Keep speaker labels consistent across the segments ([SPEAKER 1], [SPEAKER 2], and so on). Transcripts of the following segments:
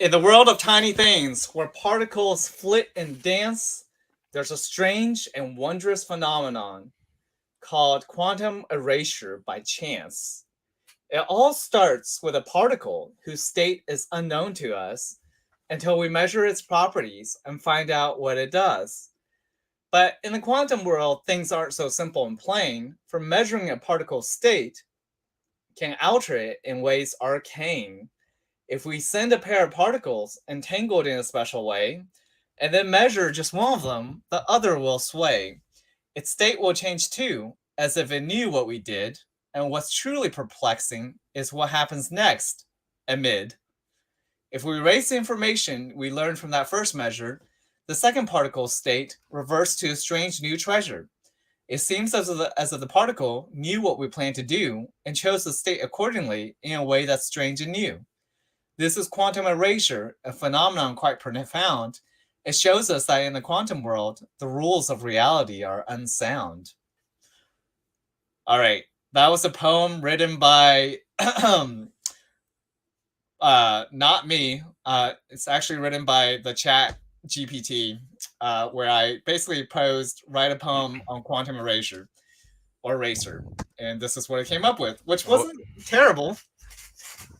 [SPEAKER 1] In the world of tiny things, where particles flit and dance, there's a strange and wondrous phenomenon called quantum erasure by chance. It all starts with a particle whose state is unknown to us until we measure its properties and find out what it does. But in the quantum world, things aren't so simple and plain, for measuring a particle's state can alter it in ways arcane. If we send a pair of particles entangled in a special way, and then measure just one of them, the other will sway. Its state will change too, as if it knew what we did. And what's truly perplexing is what happens next, amid. If we erase the information we learned from that first measure, the second particle's state reverts to a strange new treasure. It seems as if the particle knew what we planned to do and chose the state accordingly in a way that's strange and new. This is quantum erasure, a phenomenon quite profound. It shows us that in the quantum world, the rules of reality are unsound. All right, that was a poem written by not me. It's actually written by the chat GPT, where I basically posed write a poem on quantum erasure or eraser, and this is what I came up with, which wasn't terrible.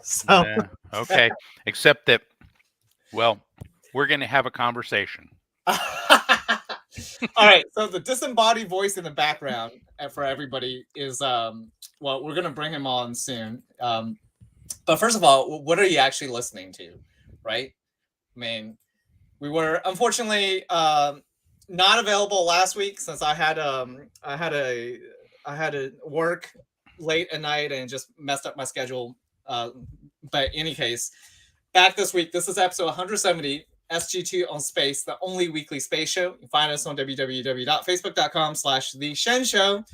[SPEAKER 1] So
[SPEAKER 2] yeah, okay, except that, well, we're going to have a conversation.
[SPEAKER 1] all right, so the disembodied voice in the background for everybody is well, we're going to bring him on soon. But first of all, what are you actually listening to, right? I mean, we were unfortunately not available last week since I had to work late at night and just messed up my schedule. But in any case, back this week. This is episode 170, SG2 on Space, the only weekly space show. You can find us on www.facebook.com/The Shen Show.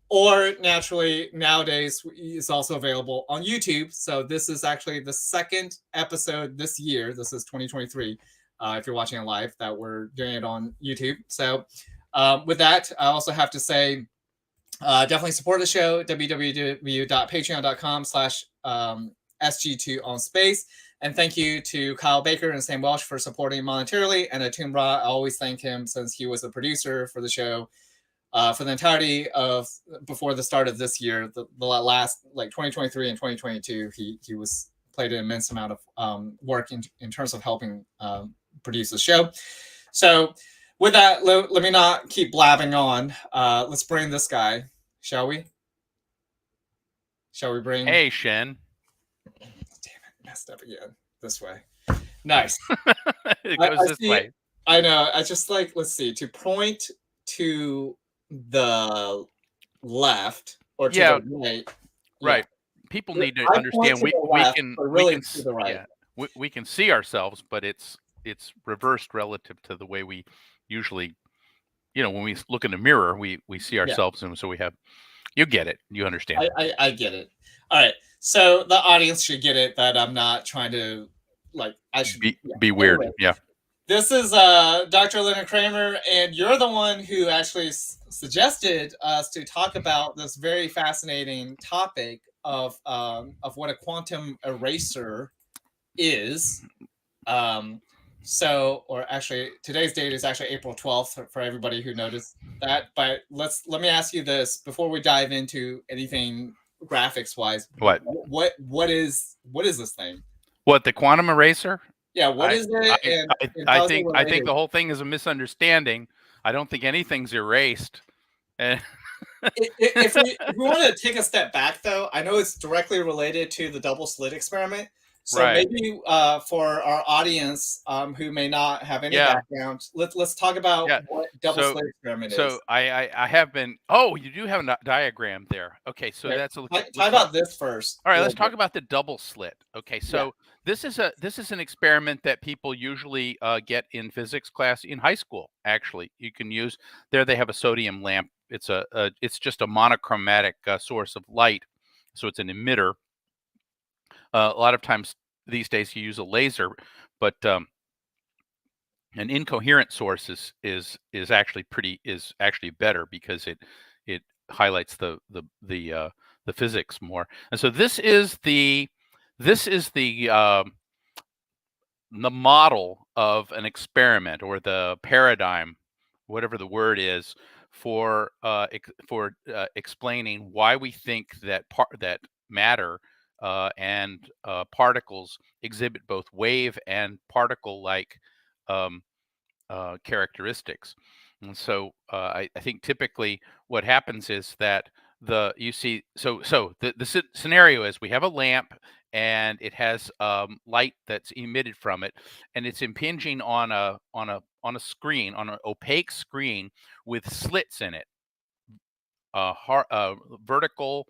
[SPEAKER 1] Or naturally, nowadays, it's also available on YouTube. So this is actually the second episode this year. This is 2023. If you're watching it live, that we're doing it on YouTube. So with that, I also have to say, definitely support the show, www.patreon.com/SG2 on Space. And thank you to Kyle Baker and Sam Welsh for supporting monetarily. And Atum Ra, I always thank him since he was the producer for the show for the entirety of before the start of this year, the last like 2023 and 2022. He was played an immense amount of work in terms of helping produce the show. So with that, let me not keep blabbing on. Let's bring this guy, shall we? Shall we bring?
[SPEAKER 2] Hey, Shen.
[SPEAKER 1] Damn it, messed up again. This way. Nice.
[SPEAKER 2] It goes this way.
[SPEAKER 1] I know. I just like, let's see, to point to the left or to the right.
[SPEAKER 2] Right. People need to understand we can see ourselves, but it's reversed relative to the way we usually, when we look in the mirror, we see ourselves, and so we have. You get it. You understand.
[SPEAKER 1] I get it. All right. So the audience should get it that I'm not trying to I should
[SPEAKER 2] be weird. Anyway, yeah.
[SPEAKER 1] This is Dr. Leonard Kramer, and you're the one who actually suggested us to talk about this very fascinating topic of what a quantum eraser is. Or actually, today's date is actually April 12th for everybody who noticed that. But let me ask you this before we dive into anything graphics wise. What is this thing?
[SPEAKER 2] What, the quantum eraser?
[SPEAKER 1] Yeah, what is it?
[SPEAKER 2] I think the whole thing is a misunderstanding. I don't think anything's erased.
[SPEAKER 1] If we want to take a step back, though, I know it's directly related to the double slit experiment. So maybe for our audience who may not have any background, let's talk about what double slit experiment is.
[SPEAKER 2] So I have been. Oh, you do have a diagram there. Okay, so that's a.
[SPEAKER 1] Talk about this first.
[SPEAKER 2] All right, let's talk about the double slit. Okay, so this is an experiment that people usually get in physics class in high school. Actually, you can use there. They have a sodium lamp. It's just a monochromatic source of light, so it's an emitter. A lot of times these days you use a laser, but an incoherent source is actually better because it highlights the physics more. And so this is the model of an experiment, or the paradigm, whatever the word is, for explaining why we think that matter and particles exhibit both wave and particle-like um, characteristics. And so I think typically what happens is that the scenario is we have a lamp, and it has light that's emitted from it, and it's impinging on a screen, on an opaque screen with slits in it, vertical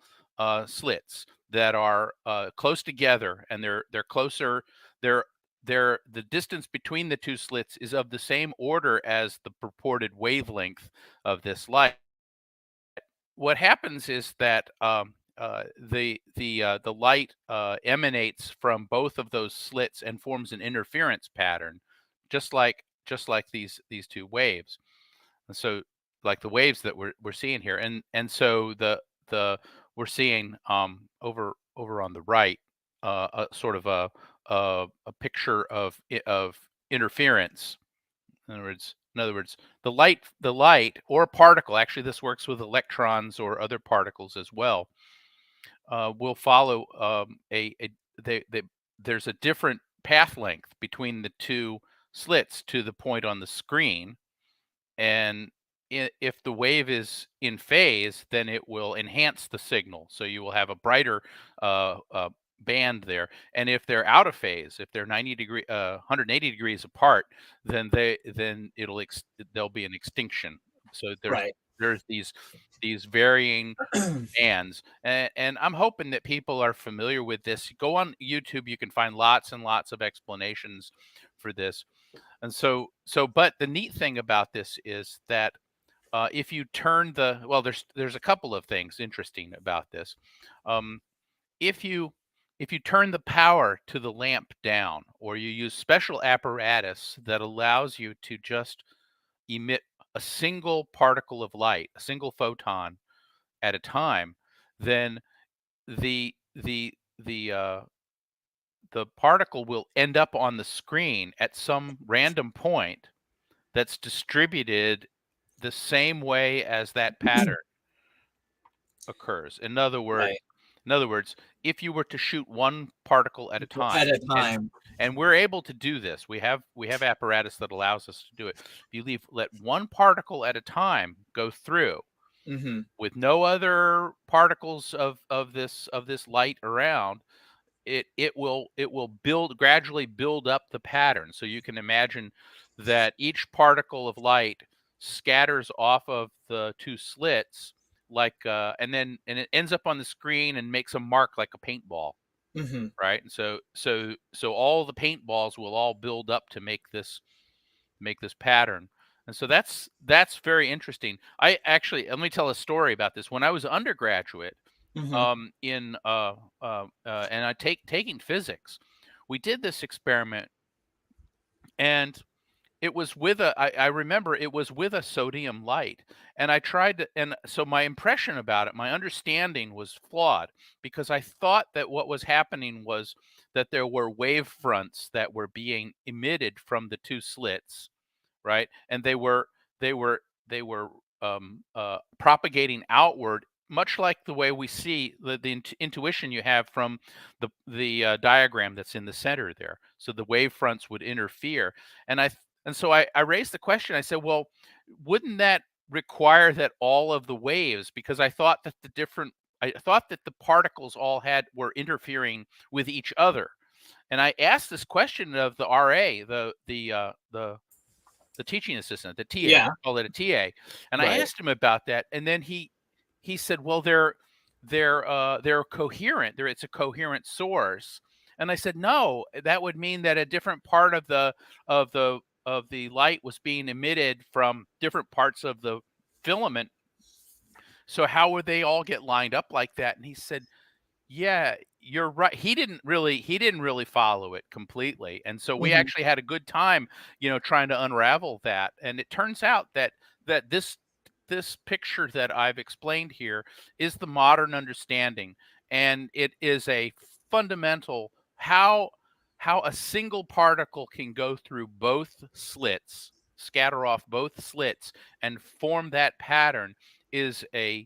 [SPEAKER 2] slits that are close together, and they're closer. They're the distance between the two slits is of the same order as the purported wavelength of this light. What happens is that the light emanates from both of those slits and forms an interference pattern, just like these two waves. And so, like the waves that we're seeing here, and so the we're seeing over on the right a sort of a picture of interference. In other words, the light or particle. Actually, this works with electrons or other particles as well. Will follow there's a different path length between the two slits to the point on the screen, and if the wave is in phase, then it will enhance the signal. So you will have a brighter band there. And if they're out of phase, if they're 180 degrees apart, then there'll be an extinction. So
[SPEAKER 1] Right.
[SPEAKER 2] there's these varying bands, and I'm hoping that people are familiar with this. Go on YouTube, you can find lots and lots of explanations for this. And but the neat thing about this is that if you turn there's a couple of things interesting about this. Um, if you turn the power to the lamp down, or you use special apparatus that allows you to just emit a single particle of light, a single photon at a time, then the the the uh, the particle will end up on the screen at some random point that's distributed the same way as that pattern occurs.
[SPEAKER 1] Right.
[SPEAKER 2] In other words, if you were to shoot one particle at a
[SPEAKER 1] At
[SPEAKER 2] time,
[SPEAKER 1] a
[SPEAKER 2] and
[SPEAKER 1] time.
[SPEAKER 2] we're able to do this. We have apparatus that allows us to do it. If you let one particle at a time go through
[SPEAKER 1] Mm-hmm.
[SPEAKER 2] with no other particles of this light around, it will gradually build up the pattern. So you can imagine that each particle of light scatters off of the two slits, and it ends up on the screen and makes a mark like a paintball,
[SPEAKER 1] Mm-hmm.
[SPEAKER 2] right? And so all the paintballs will all build up to make this pattern. And so that's very interesting. I actually Let me tell a story about this. When I was undergraduate,
[SPEAKER 1] Mm-hmm.
[SPEAKER 2] in and taking physics, we did this experiment, and it was with I remember it was with a sodium light, and I tried to, and so my impression about it, my understanding was flawed, because I thought that what was happening was that there were wave fronts that were being emitted from the two slits, right? And they were propagating outward, much like the way we see the intuition you have from the diagram that's in the center there. So the wave fronts would interfere, and I raised the question. I said, well, wouldn't that require that all of the waves? Because I thought that the particles all were interfering with each other. And I asked this question of the RA, the teaching assistant, the TA.
[SPEAKER 1] Yeah.
[SPEAKER 2] We call it a TA. And I
[SPEAKER 1] Right.
[SPEAKER 2] asked him about that, and then he said, "Well, they're coherent. It's a coherent source." And I said, "No, that would mean that a different part of the of the light was being emitted from different parts of the filament. So how would they all get lined up like that?" And he said, yeah, you're right. He didn't really follow it completely. And so we
[SPEAKER 1] Mm-hmm.
[SPEAKER 2] actually had a good time, trying to unravel that. And it turns out that this picture that I've explained here is the modern understanding, and it is a fundamental how a single particle can go through both slits, scatter off both slits, and form that pattern is a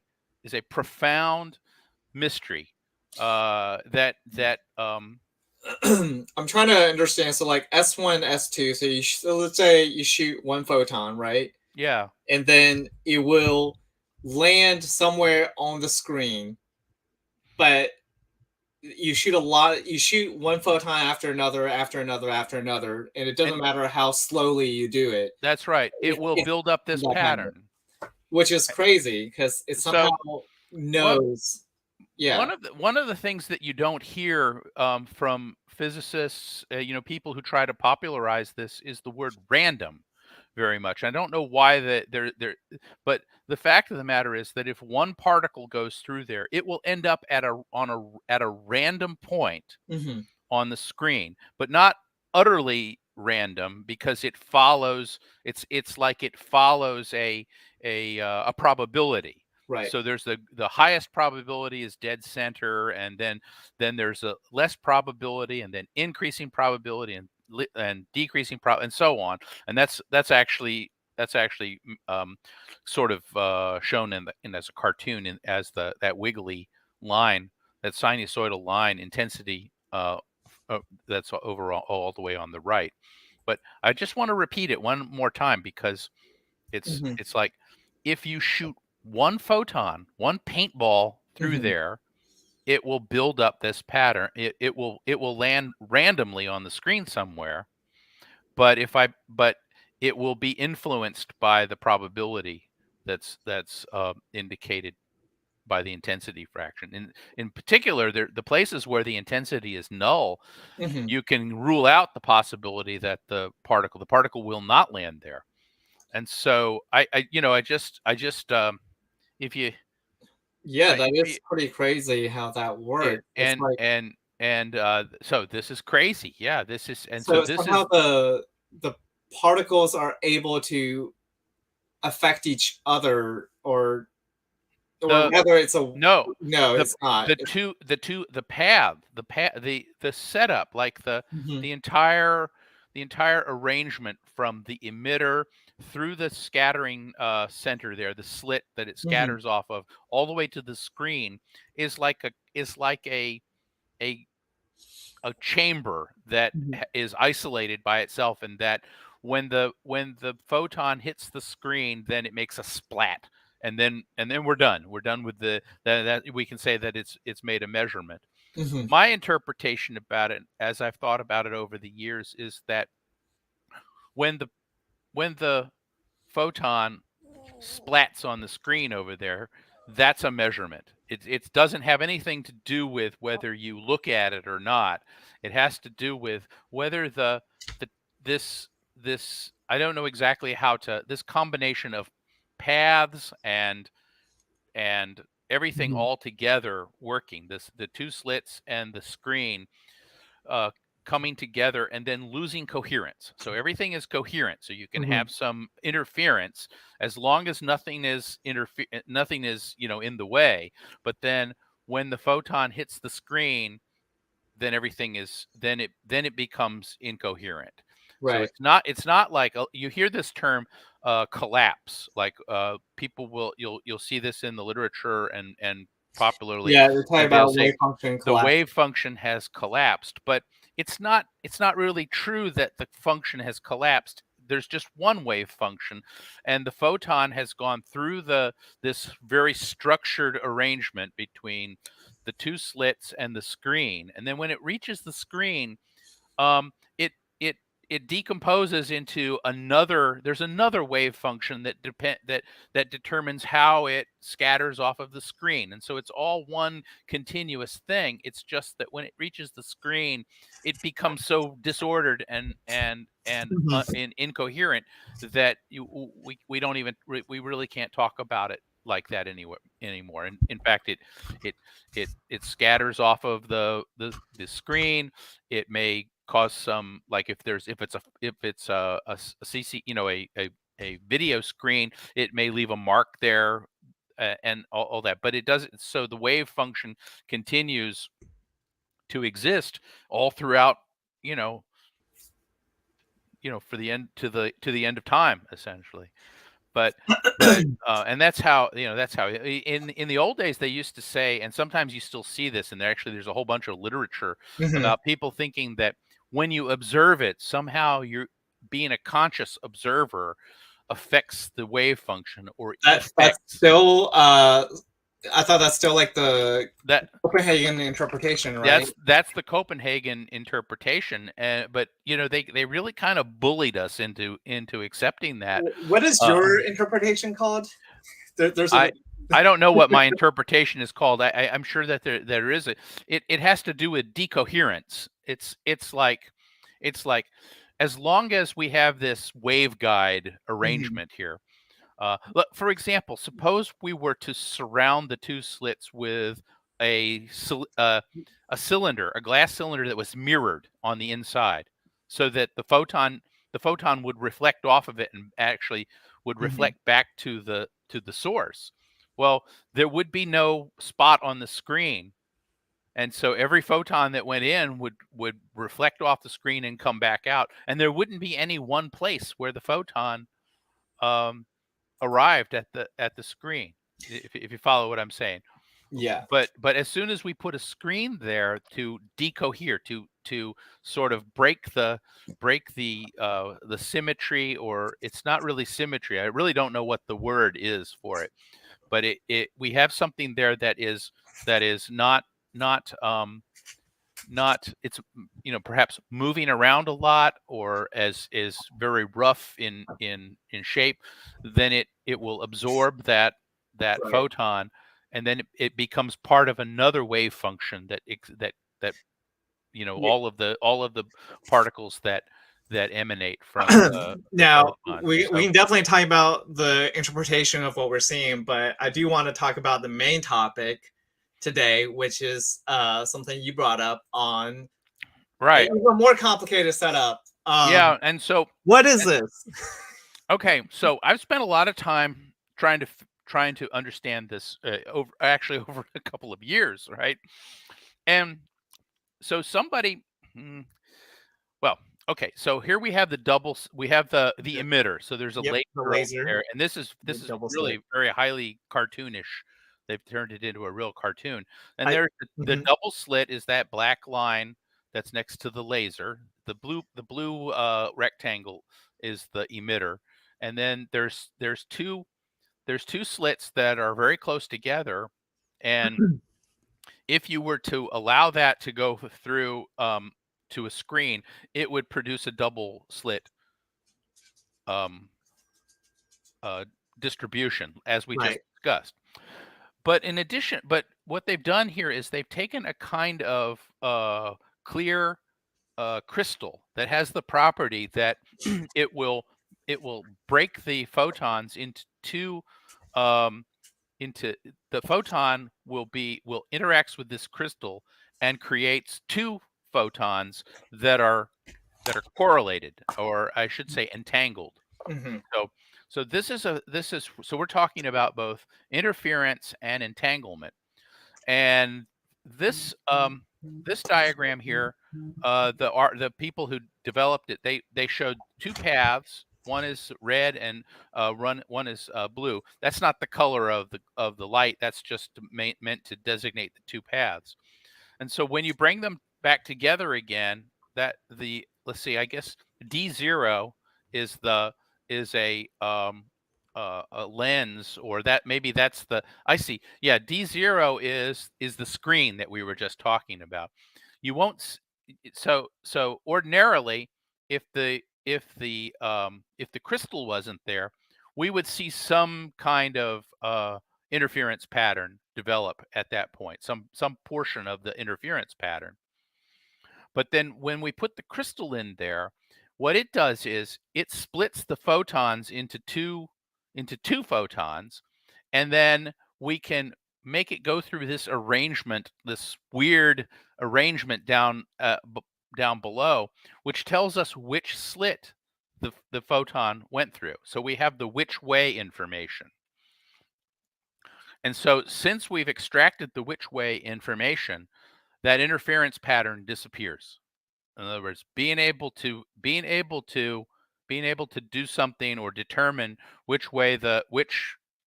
[SPEAKER 2] profound mystery. That
[SPEAKER 1] I'm trying to understand. So like S1, S2. So so let's say you shoot one photon, right?
[SPEAKER 2] yeah,
[SPEAKER 1] And then it will land somewhere on the screen, but you shoot a lot. You shoot one photon after another, after another, after another, and it doesn't
[SPEAKER 2] and
[SPEAKER 1] matter how slowly you do it.
[SPEAKER 2] that's right. It will
[SPEAKER 1] It's
[SPEAKER 2] build up this
[SPEAKER 1] that pattern,
[SPEAKER 2] pattern.
[SPEAKER 1] which is crazy because it somehow
[SPEAKER 2] So what
[SPEAKER 1] knows. Yeah.
[SPEAKER 2] one of the things that you don't hear from physicists, people who try to popularize this, is the word random very much. I don't know why that but the fact of the matter is that if one particle goes through there, it will end up at a random point
[SPEAKER 1] Hmm.
[SPEAKER 2] on the screen, but not utterly random, because it's like it follows a probability.
[SPEAKER 1] Right.
[SPEAKER 2] So there's the highest probability is dead center, and then there's a less probability, and then increasing probability, and decreasing and so on. And that's actually sort of shown in as a cartoon, as that wiggly line, that sinusoidal line intensity, that's overall all the way on the right. But I just want to repeat it one more time, because
[SPEAKER 1] Hmm.
[SPEAKER 2] it's like, if you shoot one photon, one paintball through
[SPEAKER 1] Hmm.
[SPEAKER 2] there, it will build up this pattern. It will land randomly on the screen somewhere, but it will be influenced by the probability that's indicated by the intensity fraction. In particular, the places where the intensity is null,
[SPEAKER 1] Hmm.
[SPEAKER 2] you can rule out the possibility that the particle will not land there. And so I just if you
[SPEAKER 1] Yeah,
[SPEAKER 2] I,
[SPEAKER 1] that
[SPEAKER 2] if you
[SPEAKER 1] is pretty crazy how that
[SPEAKER 2] it,
[SPEAKER 1] works. It's like
[SPEAKER 2] and so this is crazy. Yeah, this is and so
[SPEAKER 1] so
[SPEAKER 2] this
[SPEAKER 1] somehow
[SPEAKER 2] is
[SPEAKER 1] the particles are able to affect each other, or
[SPEAKER 2] the
[SPEAKER 1] whether it's a
[SPEAKER 2] no
[SPEAKER 1] no,
[SPEAKER 2] the
[SPEAKER 1] it's not.
[SPEAKER 2] the setup, like
[SPEAKER 1] Mhm,
[SPEAKER 2] the entire the entire arrangement, from the emitter through the scattering center there, the slit that it
[SPEAKER 1] mhm,
[SPEAKER 2] scatters off of, all the way to the screen, is like a a chamber that
[SPEAKER 1] mhm,
[SPEAKER 2] is isolated by itself, and that when the photon hits the screen, then it makes a splat, and then we're done with that we can say that it's made a measurement.
[SPEAKER 1] mhm,
[SPEAKER 2] My interpretation about it, as I've thought about it over the years, is that when the when the photon splats on the screen over there, that's a measurement. It doesn't have anything to do with whether you look at it or not. It has to do with whether the this this I don't know exactly how to this combination of paths and everything
[SPEAKER 1] mhm,
[SPEAKER 2] all together working, the two slits and the screen uh, coming together and then losing coherence. So everything is coherent. So you can
[SPEAKER 1] mhm.
[SPEAKER 2] have some interference, as long as nothing is in the way. But then when the photon hits the screen, then everything is then it becomes incoherent. So
[SPEAKER 1] Right.
[SPEAKER 2] it's not like you hear this term collapse. Like people will you'll see this in the literature and popularly,
[SPEAKER 1] Yeah, they're talking
[SPEAKER 2] they'll
[SPEAKER 1] about
[SPEAKER 2] say
[SPEAKER 1] wave function
[SPEAKER 2] the
[SPEAKER 1] collapse.
[SPEAKER 2] wave function has collapsed, but it's not really true that the function has collapsed. There's just one wave function, and the photon has gone through the this very structured arrangement between the two slits and the screen. And then when it reaches the screen, it it it decomposes into another. There's another wave function that determines how it scatters off of the screen, and so it's all one continuous thing. It's just that when it reaches the screen, it becomes so disordered
[SPEAKER 1] Mhm,
[SPEAKER 2] and incoherent that we don't even we really can't talk about it like that anymore. And in fact, it it scatters off of the screen. It may cause some, like, if it's a CC, a video screen, it may leave a mark there, and all that. But it doesn't. So the wave function continues to exist all throughout, for the end to the end of time, essentially. But and that's how in the old days they used to say, and sometimes you still see this, and there's a whole bunch of literature
[SPEAKER 1] Mhm.
[SPEAKER 2] about people thinking that when you observe it, somehow you're being a conscious observer affects the wave function or
[SPEAKER 1] That's
[SPEAKER 2] effects
[SPEAKER 1] still I thought that's still like the
[SPEAKER 2] that
[SPEAKER 1] Copenhagen interpretation, right?
[SPEAKER 2] that's the Copenhagen interpretation. But they really kind of bullied us into accepting that.
[SPEAKER 1] What is
[SPEAKER 2] Uh,
[SPEAKER 1] your interpretation called? There's a
[SPEAKER 2] I I don't know what my interpretation is called. I'm sure that there is it has to do with decoherence. It's like as long as we have this waveguide
[SPEAKER 1] Mhm.
[SPEAKER 2] arrangement here. Look, for example, suppose we were to surround the two slits with a cylinder, a glass cylinder that was mirrored on the inside, so that the photon would reflect off of it and actually would
[SPEAKER 1] Mhm.
[SPEAKER 2] reflect back to the source. Well, there would be no spot on the screen, and so every photon that went in would reflect off the screen and come back out, and there wouldn't be any one place where the photon um, arrived at the screen. If you follow what I'm saying.
[SPEAKER 1] Yeah.
[SPEAKER 2] But as soon as we put a screen there to decohere, to sort of break the symmetry, or it's not really symmetry. I really don't know what the word is for it, but we have something there that is not it's perhaps moving around a lot, or as is very rough in shape. Then it will absorb that
[SPEAKER 1] Right.
[SPEAKER 2] photon, and then it becomes part of another wave function that
[SPEAKER 1] Yeah.
[SPEAKER 2] all of the particles that emanate from the
[SPEAKER 1] Now
[SPEAKER 2] photon.
[SPEAKER 1] we
[SPEAKER 2] So
[SPEAKER 1] can definitely talk about the interpretation of what we're seeing, but I do want to talk about the main topic today, which is something you brought up on a
[SPEAKER 2] right.
[SPEAKER 1] more complicated setup.
[SPEAKER 2] Yeah, and so
[SPEAKER 1] What is this?
[SPEAKER 2] okay, so I've spent a lot of time trying to understand this over a couple of years, right? And so hmm, well, okay, so here we have we have the emitter. So there's a
[SPEAKER 1] Yep,
[SPEAKER 2] laser
[SPEAKER 1] the
[SPEAKER 2] over
[SPEAKER 1] laser,
[SPEAKER 2] there, and this
[SPEAKER 1] the
[SPEAKER 2] is
[SPEAKER 1] double slit.
[SPEAKER 2] really very highly cartoonish. They've turned it into a real cartoon. And
[SPEAKER 1] I
[SPEAKER 2] there's the
[SPEAKER 1] mhm,
[SPEAKER 2] double slit is that black line that's next to the laser. The blue rectangle is the emitter. And then there's two slits that are very close together, and if you were to allow that to go through to a screen, it would produce a double slit um, uh, distribution, as we just
[SPEAKER 1] right.
[SPEAKER 2] discussed. But what they've done here is they've taken a kind of clear crystal that has the property that it will it will break the photons into two um, into the photon will interacts with this crystal and creates two photons that are correlated, or I should say entangled.
[SPEAKER 1] Mhm.
[SPEAKER 2] So so we're talking about both interference and entanglement. And this diagram here, the people who developed it, they showed two paths. One is red and one is blue. That's not the color of the light. That's just meant to designate the two paths. And so when you bring them back together again, that the let's see, I guess D0 is the is a lens, or that maybe that's the I see. Yeah, D0 is the screen that we were just talking about. You won't so ordinarily, if the crystal wasn't there, we would see some kind of interference pattern develop at that point, some portion of the interference pattern. But then when we put the crystal in there, what it does is it splits the photons into two photons, and then we can make it go through this arrangement, this weird arrangement down below, which tells us which slit the photon went through. So we have the which way information. And so since we've extracted the which way information, that interference pattern disappears. In other words, being able to do something or determine which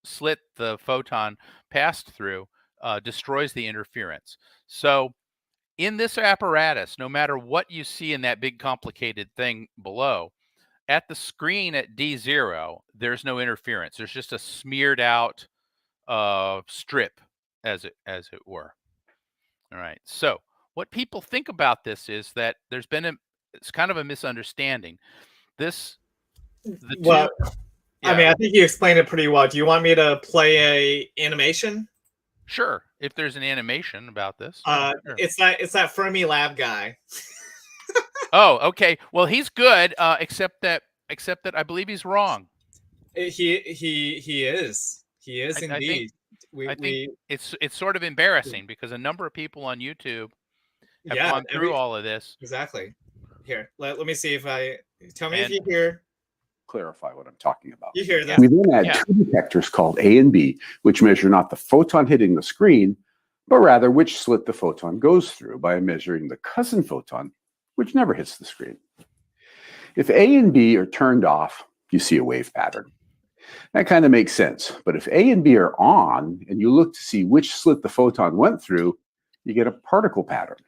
[SPEAKER 2] slit the photon passed through destroys the interference. So in this apparatus, no matter what you see in that big complicated thing below, at the screen at D0, there's no interference. There's just a smeared out strip, as it were. All right. So what people think about this is that it's kind of a misunderstanding. The
[SPEAKER 1] Well,
[SPEAKER 2] two.
[SPEAKER 1] I mean, I think you explained it pretty well. Do you want me to play a animation?
[SPEAKER 2] Sure. If there's an animation about this.
[SPEAKER 1] Sure. It's that Fermi Lab guy.
[SPEAKER 2] Oh, okay. Well, he's good, except that I believe he's wrong.
[SPEAKER 1] He is. He is indeed.
[SPEAKER 2] I think it's sort of embarrassing because a number of people on YouTube have gone through all of this.
[SPEAKER 1] Exactly. Here, let me see if tell me if you hear.
[SPEAKER 3] Clarify what I'm talking about.
[SPEAKER 1] You hear this?
[SPEAKER 3] We then add two detectors called A and B, which measure not the photon hitting the screen, but rather which slit the photon goes through by measuring the cousin photon, which never hits the screen. If A and B are turned off, you see a wave pattern. That kind of makes sense. But if A and B are on and you look to see which slit the photon went through, you get a particle pattern.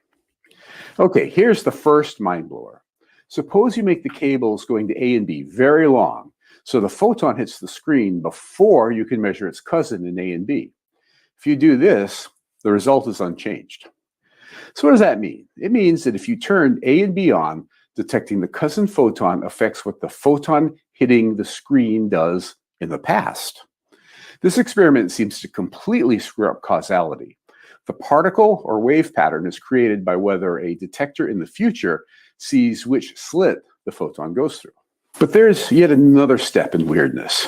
[SPEAKER 3] Okay, here's the first mind blower. Suppose you make the cables going to A and B very long, so the photon hits the screen before you can measure its cousin in A and B. If you do this, the result is unchanged. So what does that mean? It means that if you turn A and B on, detecting the cousin photon affects what the photon hitting the screen does in the past. This experiment seems to completely screw up causality. The particle or wave pattern is created by whether a detector in the future sees which slit the photon goes through. But there's yet another step in weirdness.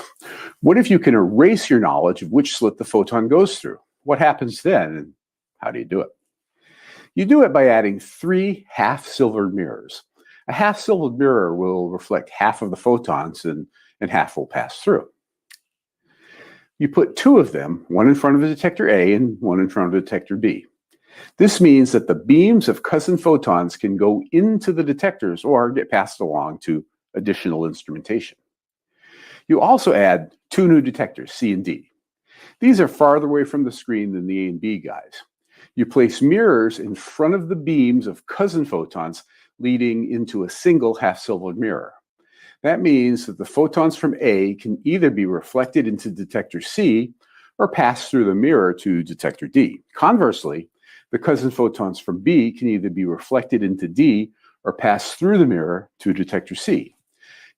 [SPEAKER 3] What if you can erase your knowledge of which slit the photon goes through? What happens then, and how do you do it? You do it by adding 3 half-silvered mirrors. A half-silvered mirror will reflect half of the photons and half will pass through. You put 2 of them, one in front of the detector A and one in front of detector B. This means that the beams of cousin photons can go into the detectors or get passed along to additional instrumentation. You also add 2 new detectors, C and D. These are farther away from the screen than the A and B guys. You place mirrors in front of the beams of cousin photons, leading into a single half-silvered mirror. That means that the photons from A can either be reflected into detector C or pass through the mirror to detector D. Conversely, the cousin photons from B can either be reflected into D or pass through the mirror to detector C.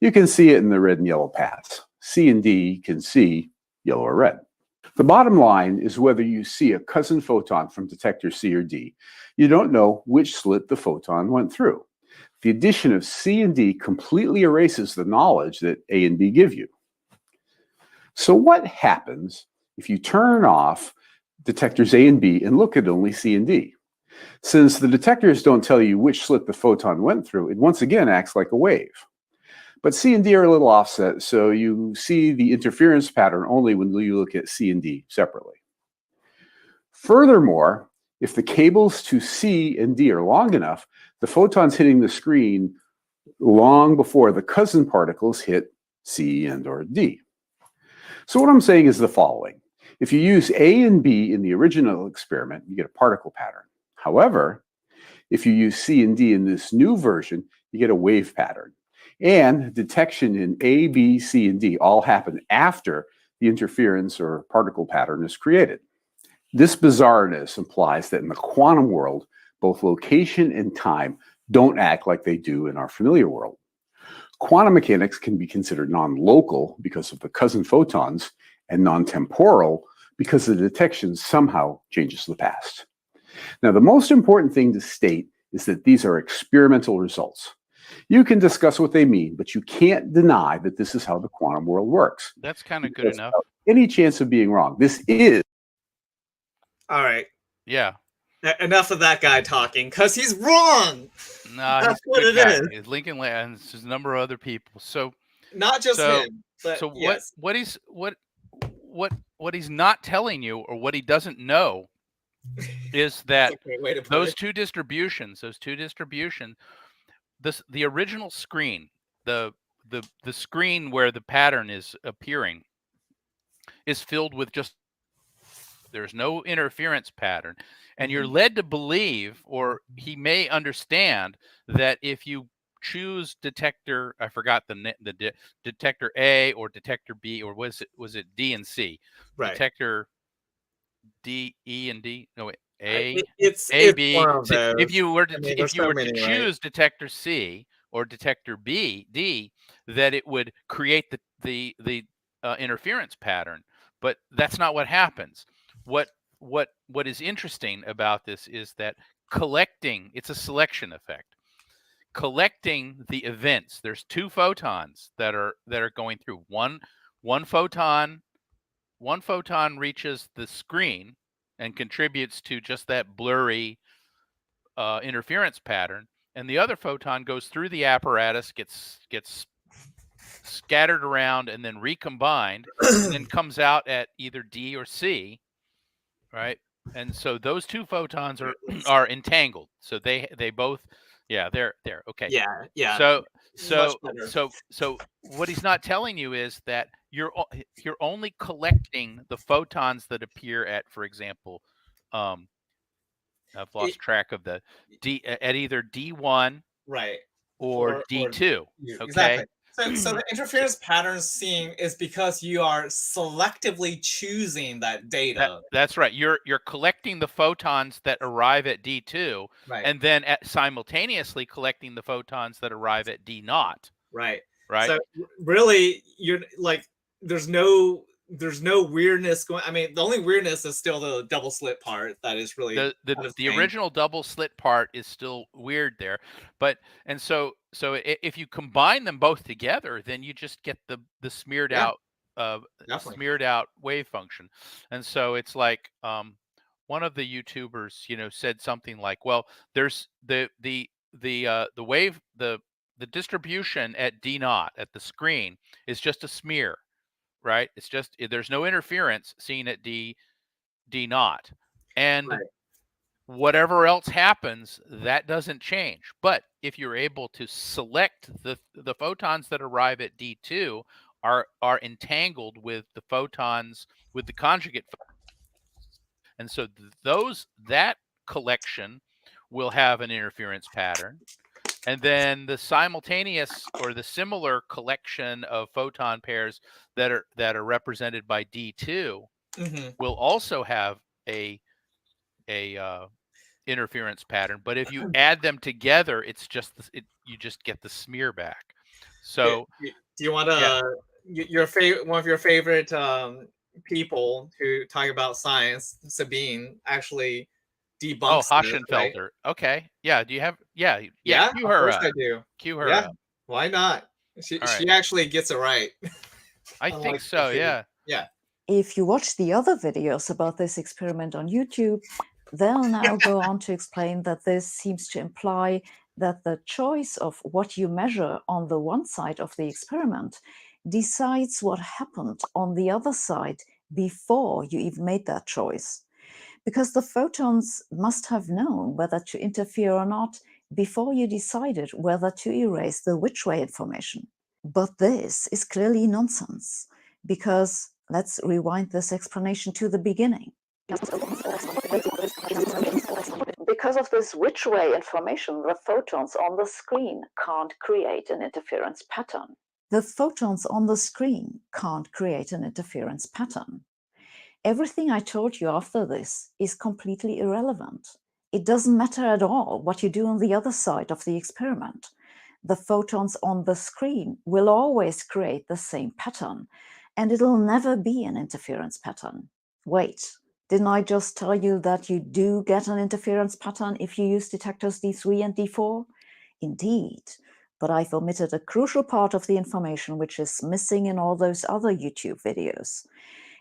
[SPEAKER 3] You can see it in the red and yellow paths. C and D can see yellow or red. The bottom line is whether you see a cousin photon from detector C or D, you don't know which slit the photon went through. The addition of C and D completely erases the knowledge that A and B give you. So what happens if you turn off detectors A and B and look at only C and D? Since the detectors don't tell you which slit the photon went through, it once again acts like a wave. But C and D are a little offset, so you see the interference pattern only when you look at C and D separately. Furthermore, if the cables to C and D are long enough, the photons hitting the screen long before the cousin particles hit C and or D. So what I'm saying is the following. If you use A and B in the original experiment, you get a particle pattern. However, if you use C and D in this new version, you get a wave pattern. And detection in A, B, C, and D all happen after the interference or particle pattern is created. This bizarreness implies that in the quantum world, both location and time don't act like they do in our familiar world. Quantum mechanics can be considered non-local because of the cousin photons and non-temporal because the detection somehow changes the past. Now, the most important thing to state is that these are experimental results. You can discuss what they mean, but you can't deny that this is how the quantum world works.
[SPEAKER 2] That's kind of good enough.
[SPEAKER 3] Any chance of being wrong. This is.
[SPEAKER 1] All right.
[SPEAKER 2] Yeah.
[SPEAKER 1] Enough of that guy talking, because he's wrong.
[SPEAKER 2] No,
[SPEAKER 1] that's what it is.
[SPEAKER 2] It's Lincoln Land. There's a number of other people. So
[SPEAKER 1] not just him. But
[SPEAKER 2] so
[SPEAKER 1] yes.
[SPEAKER 2] what he's not telling you, or what he doesn't know, is that those two distributions, the original screen, the screen where the pattern is appearing, is filled with just, there's no interference pattern, and you're led to believe, or he may understand, that if you choose detector, I forgot the detector A or detector B, or was it D and C?
[SPEAKER 1] Right.
[SPEAKER 2] Detector D, E, and D. No, wait,
[SPEAKER 1] It's
[SPEAKER 2] B.
[SPEAKER 1] one of
[SPEAKER 2] See,
[SPEAKER 1] those.
[SPEAKER 2] if you were to
[SPEAKER 1] I mean,
[SPEAKER 2] if
[SPEAKER 1] there's
[SPEAKER 2] you
[SPEAKER 1] so
[SPEAKER 2] were to
[SPEAKER 1] many, right?
[SPEAKER 2] choose detector C or detector D, that it would create the interference pattern. But that's not what happens. What is interesting about this is that collecting, it's a selection effect. Collecting the events, there's two photons that are going through. One photon reaches the screen and contributes to just that blurry interference pattern, and the other photon goes through the apparatus, gets scattered around, and then recombined, and then comes out at either D or C, right? And so those two photons are entangled. So they both, yeah, they're okay.
[SPEAKER 1] Yeah.
[SPEAKER 2] So
[SPEAKER 1] Much better.
[SPEAKER 2] what he's not telling you is that you're only collecting the photons that appear at, for example, I've lost track of the D, at either D1
[SPEAKER 1] Right.
[SPEAKER 2] or D2.
[SPEAKER 1] Exactly.
[SPEAKER 2] Okay.
[SPEAKER 1] So the interference pattern seen is because you are selectively choosing that data.
[SPEAKER 2] That's right. You're collecting the photons that arrive at D2,
[SPEAKER 1] Right.
[SPEAKER 2] and then simultaneously collecting the photons that arrive at D0.
[SPEAKER 1] Right.
[SPEAKER 2] Right.
[SPEAKER 1] So really, you're like, there's no weirdness going. I mean, the only weirdness is still the double slit part. That is really kind of
[SPEAKER 2] the
[SPEAKER 1] strange.
[SPEAKER 2] original double slit part is still weird there, but and so if you combine them both together, then you just get the smeared
[SPEAKER 1] Yeah,
[SPEAKER 2] out
[SPEAKER 1] definitely.
[SPEAKER 2] smeared out wave function. And so it's like, one of the YouTubers, said something like, well, there's the wave, the distribution at D0 at the screen is just a smear, right? It's just, there's no interference seen at D0, and
[SPEAKER 1] Right.
[SPEAKER 2] whatever else happens, that doesn't change. But if you're able to select the photons that arrive at D2 are entangled with the photons, with the conjugate, and so that collection will have an interference pattern. And then the simultaneous or the similar collection of photon pairs that are represented by D2 will also have a interference pattern. But if you add them together, it's just you just get the smear back. So
[SPEAKER 1] do you want to your favorite, one of your favorite people who talk about science, Sabine, actually debunks this, right?
[SPEAKER 2] Haschenfelder. Okay. Yeah. Do you have? Yeah.
[SPEAKER 1] Yeah,
[SPEAKER 2] Cue
[SPEAKER 1] of
[SPEAKER 2] her
[SPEAKER 1] course
[SPEAKER 2] up.
[SPEAKER 1] I do.
[SPEAKER 2] Cue her
[SPEAKER 1] Yeah,
[SPEAKER 2] up.
[SPEAKER 1] why not? She
[SPEAKER 2] All right.
[SPEAKER 1] actually gets it right.
[SPEAKER 2] I think so. Yeah.
[SPEAKER 1] Yeah.
[SPEAKER 4] If you watch the other videos about this experiment on YouTube, they'll now go on to explain that this seems to imply that the choice of what you measure on the one side of the experiment decides what happened on the other side before you even made that choice. Because the photons must have known whether to interfere or not before you decided whether to erase the which way information. But this is clearly nonsense, because let's rewind this explanation to the beginning. Because of this which way information, the photons on the screen can't create an interference pattern. The photons on the screen can't create an interference pattern. Everything I told you after this is completely irrelevant. It doesn't matter at all what you do on the other side of the experiment. The photons on the screen will always create the same pattern, and it'll never be an interference pattern. Wait, didn't I just tell you that you do get an interference pattern if you use detectors D3 and D4? Indeed, but I've omitted a crucial part of the information which is missing in all those other YouTube videos.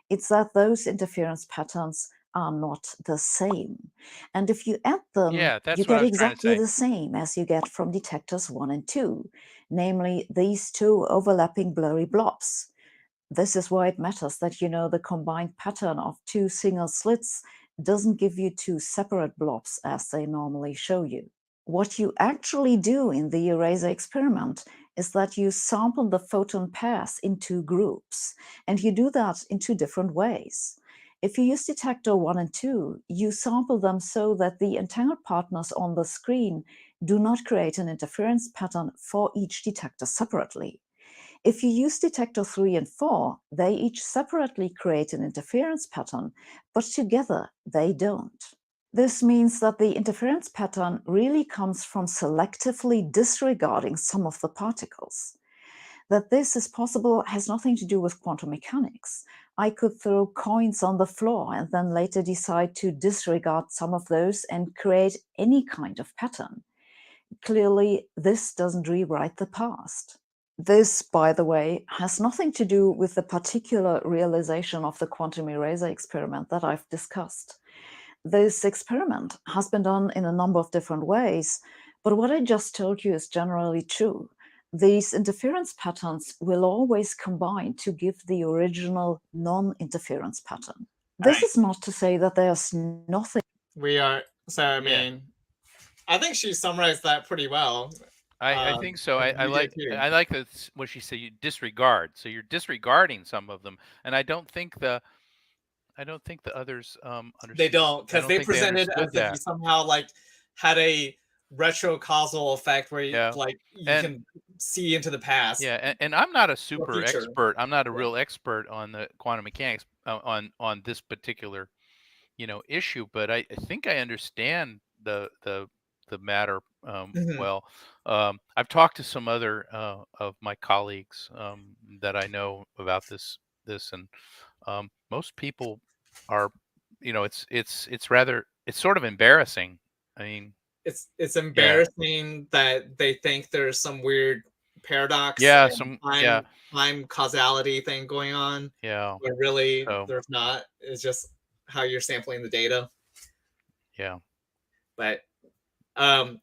[SPEAKER 4] It's that those interference patterns are not the same. And if you add them,
[SPEAKER 2] that's
[SPEAKER 4] you
[SPEAKER 2] what I
[SPEAKER 4] get
[SPEAKER 2] was trying to
[SPEAKER 4] exactly
[SPEAKER 2] say.
[SPEAKER 4] the same as you get from detectors 1 and 2, namely these two overlapping blurry blobs. This is why it matters that you know the combined pattern of two single slits doesn't give you two separate blobs as they normally show you. What you actually do in the eraser experiment is that you sample the photon pairs in two groups, and you do that in two different ways. If you use detector 1 and 2, you sample them so that the entangled partners on the screen do not create an interference pattern for each detector separately. If you use detector 3 and 4, they each separately create an interference pattern, but together they don't. This means that the interference pattern really comes from selectively disregarding some of the particles. That this is possible has nothing to do with quantum mechanics. I could throw coins on the floor and then later decide to disregard some of those and create any kind of pattern. Clearly, this doesn't rewrite the past. This, by the way, has nothing to do with the particular realization of the quantum eraser experiment that I've discussed. This experiment has been done in a number of different ways, but what I just told you is generally true. These interference patterns will always combine to give the original non-interference pattern. This is not to say that there's nothing.
[SPEAKER 1] We are, so I
[SPEAKER 2] Yeah.
[SPEAKER 1] mean, I think she summarized that pretty well.
[SPEAKER 2] I think so.
[SPEAKER 1] and you did too.
[SPEAKER 2] I like that what she said. You disregard, so you're disregarding some of them, and I don't think the others understood.
[SPEAKER 1] They don't,
[SPEAKER 2] I
[SPEAKER 1] because
[SPEAKER 2] don't
[SPEAKER 1] they
[SPEAKER 2] think they
[SPEAKER 1] presented
[SPEAKER 2] understood
[SPEAKER 1] as if you
[SPEAKER 2] that.
[SPEAKER 1] somehow like had a retro causal effect where you,
[SPEAKER 2] Yeah.
[SPEAKER 1] like you
[SPEAKER 2] And
[SPEAKER 1] can see into the past.
[SPEAKER 2] yeah, and I'm not a
[SPEAKER 1] or
[SPEAKER 2] super
[SPEAKER 1] future.
[SPEAKER 2] expert. I'm not a
[SPEAKER 1] Yeah.
[SPEAKER 2] real expert on the quantum mechanics on this particular issue, but I think I understand the matter
[SPEAKER 1] Mhm.
[SPEAKER 2] well. I've talked to some other of my colleagues that I know about this, and most people are, it's sort of embarrassing. I mean,
[SPEAKER 1] It's
[SPEAKER 2] yeah,
[SPEAKER 1] embarrassing that they think there's some weird paradox
[SPEAKER 2] yeah,
[SPEAKER 1] and
[SPEAKER 2] yeah,
[SPEAKER 1] time causality thing going on,
[SPEAKER 2] yeah.
[SPEAKER 1] but really
[SPEAKER 2] So
[SPEAKER 1] there's not. It's just how you're sampling the data.
[SPEAKER 2] yeah.
[SPEAKER 1] But um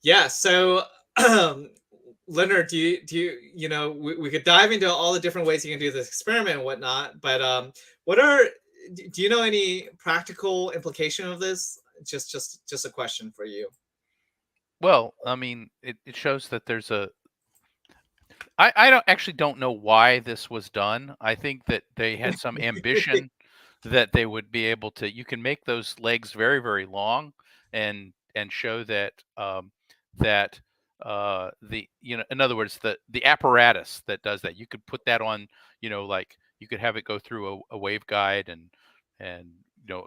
[SPEAKER 1] yeah, so Leonard, we could dive into all the different ways you can do this experiment and whatnot, but what are do you know any practical implication of this? Just a question for you.
[SPEAKER 2] Well, I mean, it shows that there's a. I don't know why this was done. I think that they had some ambition that they would be able to. You can make those legs very, very long, and show that that the in other words, the apparatus that does that. You could put that on, like you could have it go through a waveguide and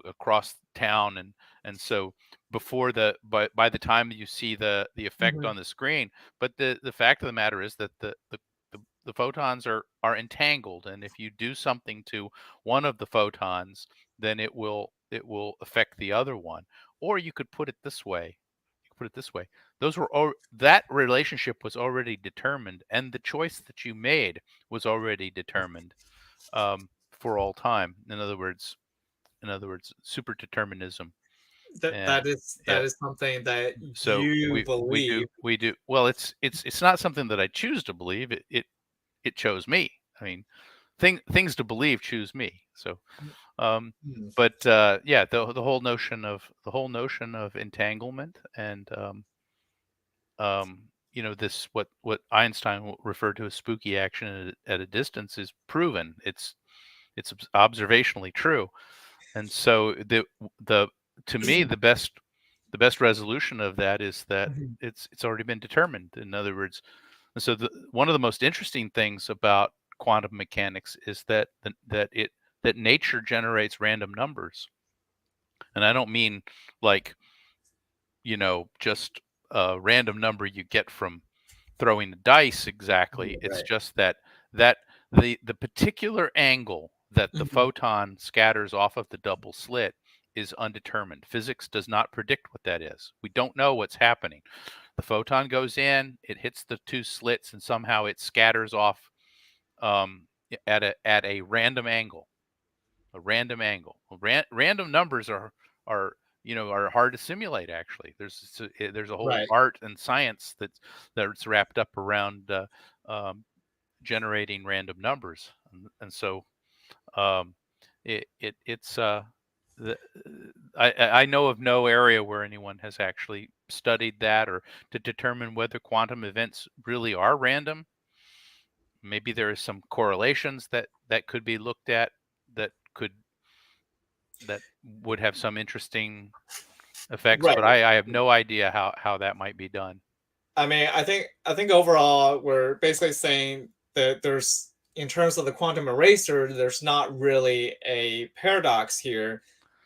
[SPEAKER 2] across town, and so before by the time you see the effect
[SPEAKER 1] Mhm.
[SPEAKER 2] on the screen. But the fact of the matter is that the photons are entangled, and if you do something to one of the photons, then it will affect the other one. Or you could put it this way. That relationship was already determined, and the choice that you made was already determined for all time. In other words, super determinism. And
[SPEAKER 1] That
[SPEAKER 2] yeah,
[SPEAKER 1] is something that
[SPEAKER 2] so
[SPEAKER 1] you
[SPEAKER 2] we do
[SPEAKER 1] believe.
[SPEAKER 2] we do well. It's not something that I choose to believe. It chose me. I mean, things to believe choose me. So, um,
[SPEAKER 1] Hmm.
[SPEAKER 2] but yeah, the whole notion of entanglement and this what Einstein referred to as spooky action at a distance is proven. It's observationally true, and so the to me the best resolution of that is that
[SPEAKER 1] Mhm.
[SPEAKER 2] it's already been determined. In other words, and so one of the most interesting things about quantum mechanics is that nature generates random numbers, and I don't mean like just a random number you get from throwing the dice exactly. It's
[SPEAKER 1] Right.
[SPEAKER 2] just that the particular angle that the
[SPEAKER 1] Mhm.
[SPEAKER 2] photon scatters off of the double slit is undetermined. Physics does not predict what that is. We don't know what's happening. The photon goes in, it hits the two slits, and somehow it scatters off at a random angle. A random angle. Random numbers are hard to simulate. Actually, there's a whole
[SPEAKER 1] Right.
[SPEAKER 2] art and science that's wrapped up around um, generating random numbers, and so um, it's the I know of no area where anyone has actually studied that or to determine whether quantum events really are random. Maybe there is some correlations that could be looked at that would have some interesting effects,
[SPEAKER 1] Right.
[SPEAKER 2] but I have no idea how that might be done.
[SPEAKER 1] I mean, I think overall we're basically saying that there's, in terms of the quantum eraser, there's not really a paradox here,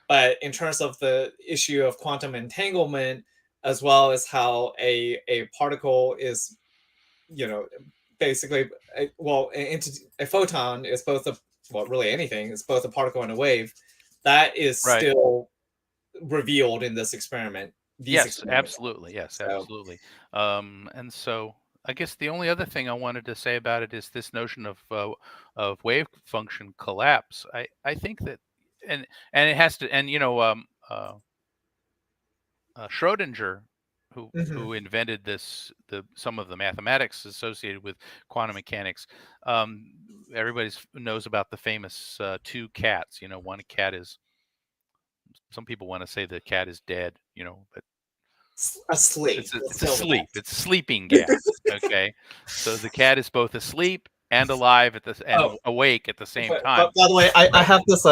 [SPEAKER 1] but in terms of the issue of quantum entanglement, as well as how a particle is, you know, basically a photon is both a, well, really anything is both a particle and a wave, that is
[SPEAKER 2] Right.
[SPEAKER 1] still revealed in this experiment.
[SPEAKER 2] Yes, absolutely. Yes,
[SPEAKER 1] So,
[SPEAKER 2] absolutely. And so I guess the only other thing I wanted to say about it is this notion of wave function collapse. I think that, and it has to, and Schrodinger, who invented some of the mathematics associated with quantum mechanics. Everybody knows about the famous two cats. One cat is, some people want to say the cat is dead, but
[SPEAKER 1] asleep.
[SPEAKER 2] it's asleep. It's a sleeping cat. Okay, so the cat is both asleep and alive and awake at the same time.
[SPEAKER 1] But by the way, I have this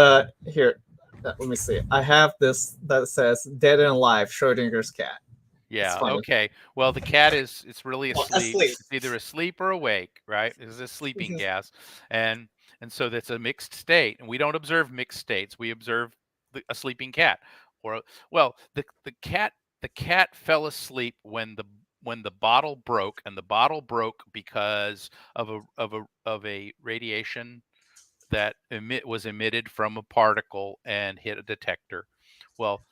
[SPEAKER 1] here. Let me see. I have this that says "Dead and Alive" Schrodinger's cat.
[SPEAKER 2] Yeah. Okay. Well, the cat it's really asleep. It's either asleep or awake, right? It's a sleeping gas, and so that's a mixed state. And we don't observe mixed states. We observe a sleeping cat. Or, well, the cat fell asleep when the bottle broke, and the bottle broke because of a radiation that was emitted from a particle and hit a detector. Well,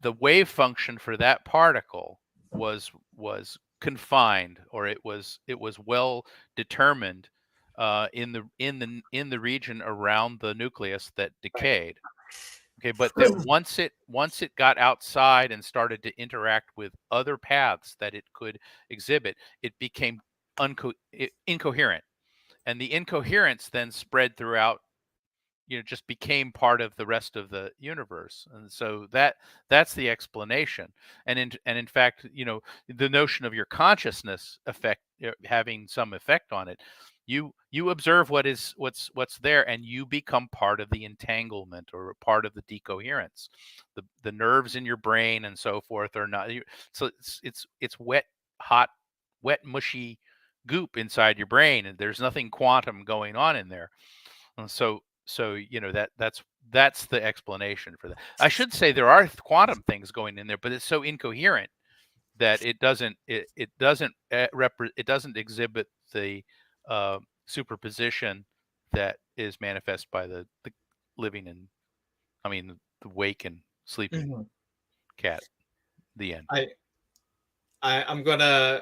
[SPEAKER 2] the wave function for that particle was confined, or it was well determined in the region around the nucleus that decayed. Okay, but then once it got outside and started to interact with other paths that it could exhibit, it became incoherent, and the incoherence then spread throughout, just became part of the rest of the universe. And so that's the explanation. And in fact, the notion of your consciousness having some effect on it, you observe what's there, and you become part of the entanglement or part of the decoherence. The nerves in your brain and so forth are not. So it's wet, hot, wet, mushy goop inside your brain, and there's nothing quantum going on in there. And so that's the explanation for that. I should say there are quantum things going in there, but it's so incoherent that it doesn't exhibit the superposition that is manifest by the living and, the wake and sleeping cat. The end.
[SPEAKER 1] I'm gonna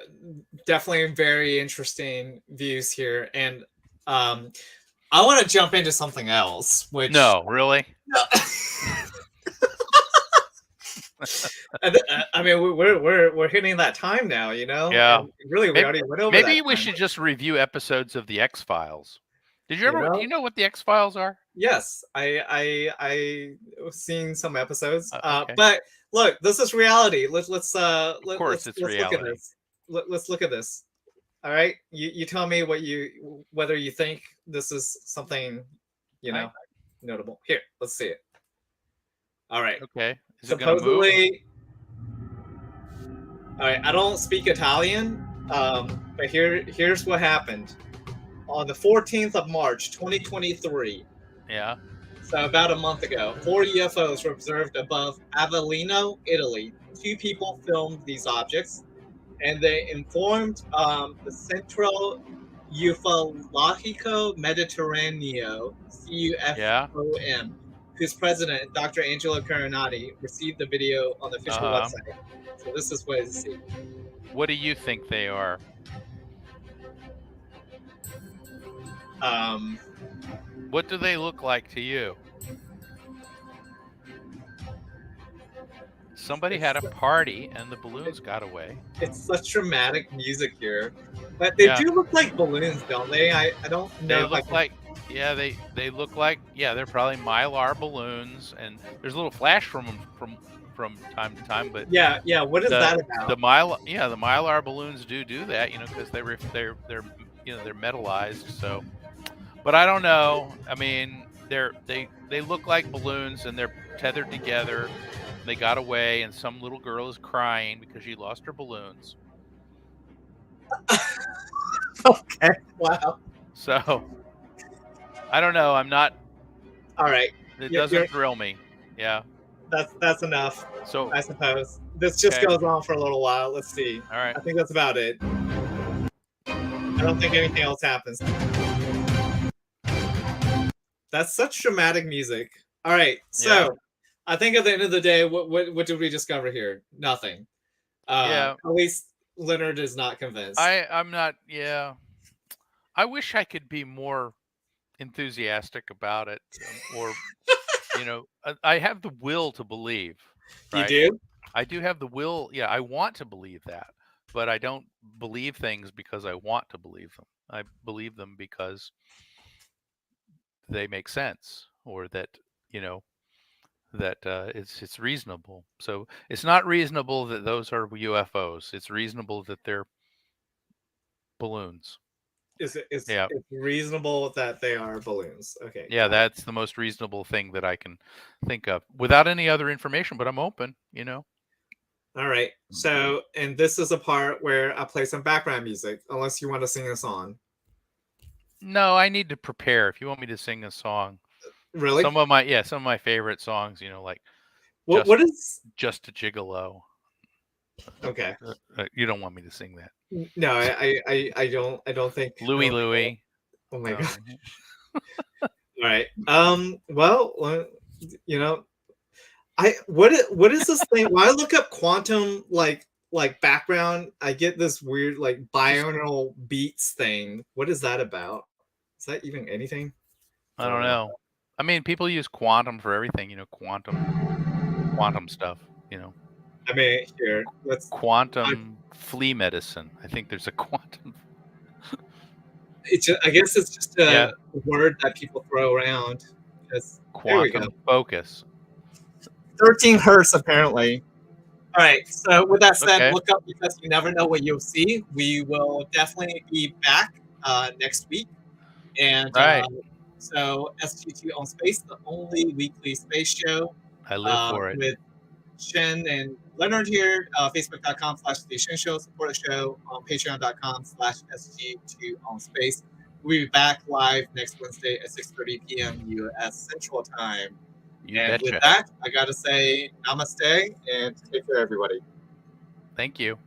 [SPEAKER 1] definitely very interesting views here, and I want to jump into something else. Which
[SPEAKER 2] no, really.
[SPEAKER 1] No. I mean, we're hitting that time now,
[SPEAKER 2] Yeah.
[SPEAKER 1] And really, we already went over.
[SPEAKER 2] Maybe we should just review episodes of the X-Files. Did you ever? Do you know what the X-Files are?
[SPEAKER 1] Yes, I've seen some episodes.
[SPEAKER 2] Okay.
[SPEAKER 1] But look, this is reality. Let's
[SPEAKER 2] it's
[SPEAKER 1] reality.
[SPEAKER 2] Look at
[SPEAKER 1] this. Let's look at this. All right, you tell me whether you think this is something, notable. Here, let's see it. All right.
[SPEAKER 2] Okay. Is
[SPEAKER 1] supposedly, all right. I don't speak Italian, but here's what happened on the 14th of March, 2023.
[SPEAKER 2] Yeah.
[SPEAKER 1] So about a month ago, 4 UFOs were observed above Avellino, Italy. 2 people filmed these objects, and they informed the Centro Ufologico Mediterraneo, CUFOM, whose president, Dr. Angelo Carinati, received the video on the official website. So this is what it is.
[SPEAKER 2] What do you think they are? What do they look like to you? Somebody had a party and the balloons got away.
[SPEAKER 1] It's such dramatic music here, but they do look like balloons, don't they? I don't know.
[SPEAKER 2] They look like, Yeah, they look like, yeah, they're probably Mylar balloons, and there's a little flash from them from time to time. But
[SPEAKER 1] Yeah, yeah. What is that
[SPEAKER 2] the
[SPEAKER 1] about?
[SPEAKER 2] Mylar balloons do that, because they're they're metallized. So, but I don't know. I mean, they look like balloons, and they're tethered together. They got away, and some little girl is crying because she lost her balloons.
[SPEAKER 1] Okay. Wow.
[SPEAKER 2] So I don't know. I'm not.
[SPEAKER 1] All right.
[SPEAKER 2] It
[SPEAKER 1] You're, you're,
[SPEAKER 2] doesn't thrill me. Yeah.
[SPEAKER 1] that's enough,
[SPEAKER 2] So
[SPEAKER 1] I suppose. This just
[SPEAKER 2] okay.
[SPEAKER 1] goes on for a little while. Let's see.
[SPEAKER 2] All right.
[SPEAKER 1] I think that's about it. I don't think anything else happens. That's such dramatic music. All right. So
[SPEAKER 2] Yeah.
[SPEAKER 1] I think at the end of the day, what did we discover here? Nothing.
[SPEAKER 2] Yeah.
[SPEAKER 1] At least Leonard is not convinced.
[SPEAKER 2] I'm not. Yeah. I wish I could be more enthusiastic about it, or I have the will to believe.
[SPEAKER 1] You
[SPEAKER 2] Right.
[SPEAKER 1] do?
[SPEAKER 2] I do have the will. Yeah, I want to believe that, but I don't believe things because I want to believe them. I believe them because they make sense, or that it's reasonable. So it's not reasonable that those are UFOs. It's reasonable that they're balloons.
[SPEAKER 1] It's
[SPEAKER 2] Yeah.
[SPEAKER 1] reasonable that they are balloons. Okay.
[SPEAKER 2] Yeah, that's the most reasonable thing that I can think of without any other information, but I'm open.
[SPEAKER 1] All right. So, and this is a part where I play some background music, unless you want to sing a song.
[SPEAKER 2] No, I need to prepare. If you want me to sing a song,
[SPEAKER 1] Really?
[SPEAKER 2] some of my favorite songs, like
[SPEAKER 1] What is?
[SPEAKER 2] Just a Gigolo.
[SPEAKER 1] Okay.
[SPEAKER 2] You don't want me to sing that.
[SPEAKER 1] No, I don't think.
[SPEAKER 2] Louie.
[SPEAKER 1] Oh my god. All right. Well, what is this thing? When I look up quantum like background, I get this weird like binaural beats thing. What is that about? Is that even anything?
[SPEAKER 2] I don't know. I mean, people use quantum for everything, quantum stuff,
[SPEAKER 1] I mean, here,
[SPEAKER 2] quantum flea medicine. I think there's a quantum.
[SPEAKER 1] I guess it's just a
[SPEAKER 2] Yeah.
[SPEAKER 1] word that people throw around. There we go.
[SPEAKER 2] Quantum focus.
[SPEAKER 1] 13 hertz, apparently. All right. So with that said,
[SPEAKER 2] Okay.
[SPEAKER 1] look up because you never know what you'll see. We will definitely be back next week. And
[SPEAKER 2] Right.
[SPEAKER 1] so SG2 on Space, the only weekly space show.
[SPEAKER 2] I live for it.
[SPEAKER 1] With Shen and Leonard here, facebook.com/The Shen Show. Support the show on patreon.com/SG2 on Space. We'll be back live next Wednesday at 6:30 p.m. U.S. Central Time.
[SPEAKER 2] Betcha.
[SPEAKER 1] With that, I got to say namaste and take care, everybody.
[SPEAKER 2] Thank you.